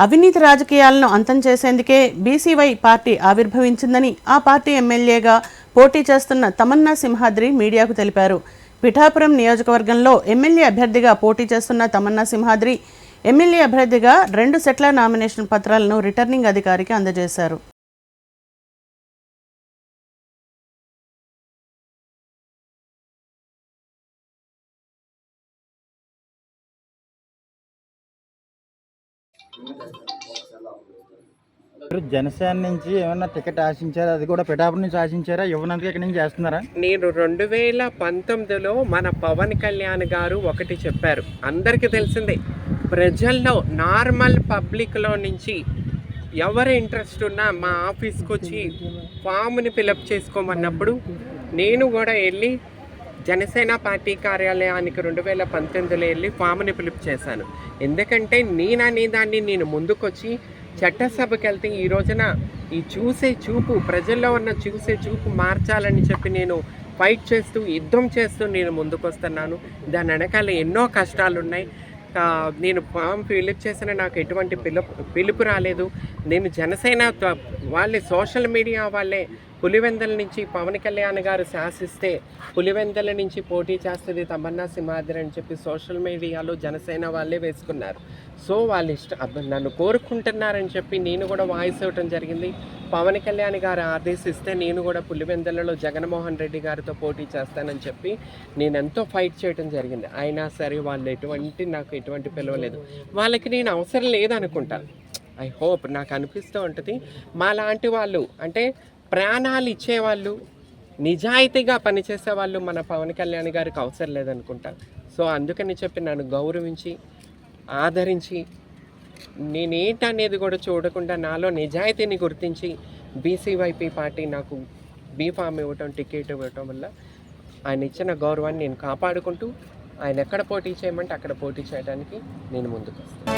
అవినీతి రాజకీయాలను అంతం చేసేందుకే బీసీవై పార్టీ ఆవిర్భవించిందని ఆ పార్టీ ఎమ్మెల్యేగా పోటీ చేస్తున్న తమన్నా సింహాద్రి మీడియాకు తెలిపారు. పిఠాపురం నియోజకవర్గంలో ఎమ్మెల్యే అభ్యర్థిగా పోటీ చేస్తున్న తమన్నా సింహాద్రి ఎమ్మెల్యే అభ్యర్థిగా 2 సెట్ల నామినేషన్ పత్రాలను రిటర్నింగ్ అధికారికి అందజేశారు. జనసేన నుంచి ఏమన్నా టికెట్ ఆశించారా? అది కూడా పిఠాపురం నుంచి ఆశించారా? ఇవ్వనందుకు ఇక్కడి నుంచి చేస్తున్నారా? నేను 2019లో మన పవన్ కళ్యాణ్ గారు ఒకటి చెప్పారు, అందరికీ తెలిసిందే. ప్రజల్లో నార్మల్ పబ్లిక్లో నుంచి ఎవరు ఇంట్రెస్ట్ ఉన్నా మా ఆఫీస్కి వచ్చి ఫామ్ని ఫిలప్ చేసుకోమన్నప్పుడు నేను కూడా వెళ్ళి జనసేన పార్టీ కార్యాలయానికి 2019లో వెళ్ళి ఫామ్ని ఫిలప్ చేశాను. ఎందుకంటే నేననేదాన్ని నేను ముందుకొచ్చి చట్టసభకి వెళ్తే ఈ రోజున ఈ చూసే చూపు, ప్రజల్లో ఉన్న చూసే చూపు మార్చాలని చెప్పి నేను ఫైట్ చేస్తూ యుద్ధం చేస్తూ నేను ముందుకొస్తున్నాను. దాని వెనకాల ఎన్నో కష్టాలు ఉన్నాయి. నేను ఫామ్ ఫిలప్ చేసిన నాకు ఎటువంటి పిలుపు రాలేదు. నేను జనసేన వాళ్ళే సోషల్ మీడియా వాళ్ళే పులివెందల నుంచి పవన్ కళ్యాణ్ గారు శాసిస్తే పులివెందల నుంచి పోటీ చేస్తుంది తమన్నా సింహాద్రి అని చెప్పి సోషల్ మీడియాలో జనసేన వాళ్ళే వేసుకున్నారు. సో వాళ్ళు నన్ను కోరుకుంటున్నారని చెప్పి నేను కూడా వాయిస్ ఇవ్వటం జరిగింది. పవన్ కళ్యాణ్ గారు ఆదేశిస్తే నేను కూడా పులివెందలలో జగన్మోహన్ రెడ్డి గారితో పోటీ చేస్తానని చెప్పి నేను ఎంతో ఫైట్ చేయడం జరిగింది. అయినా సరే వాళ్ళు నాకు ఎటువంటి పిలవలేదు. వాళ్ళకి నేను అవసరం లేదనుకుంటాను. ఐ హోప్, నాకు అనిపిస్తూ ఉంటుంది మా లాంటి వాళ్ళు, అంటే ప్రాణాలు ఇచ్చేవాళ్ళు, నిజాయితీగా పనిచేసే వాళ్ళు మన పవన్ కళ్యాణ్ గారికి అవసరం లేదనుకుంటాను. సో అందుకని చెప్పి నన్ను గౌరవించి ఆదరించి నేనేంటనేది కూడా చూడకుండా నాలో నిజాయితీని గుర్తించి బీసీవైపీ పార్టీ నాకు బీఫామ్ ఇవ్వటం, టికెట్ ఇవ్వటం వల్ల ఆయన ఇచ్చిన గౌరవాన్ని నేను కాపాడుకుంటూ ఆయన ఎక్కడ పోటీ చేయమంటే అక్కడ పోటీ చేయడానికి నేను ముందుకు వస్తాను.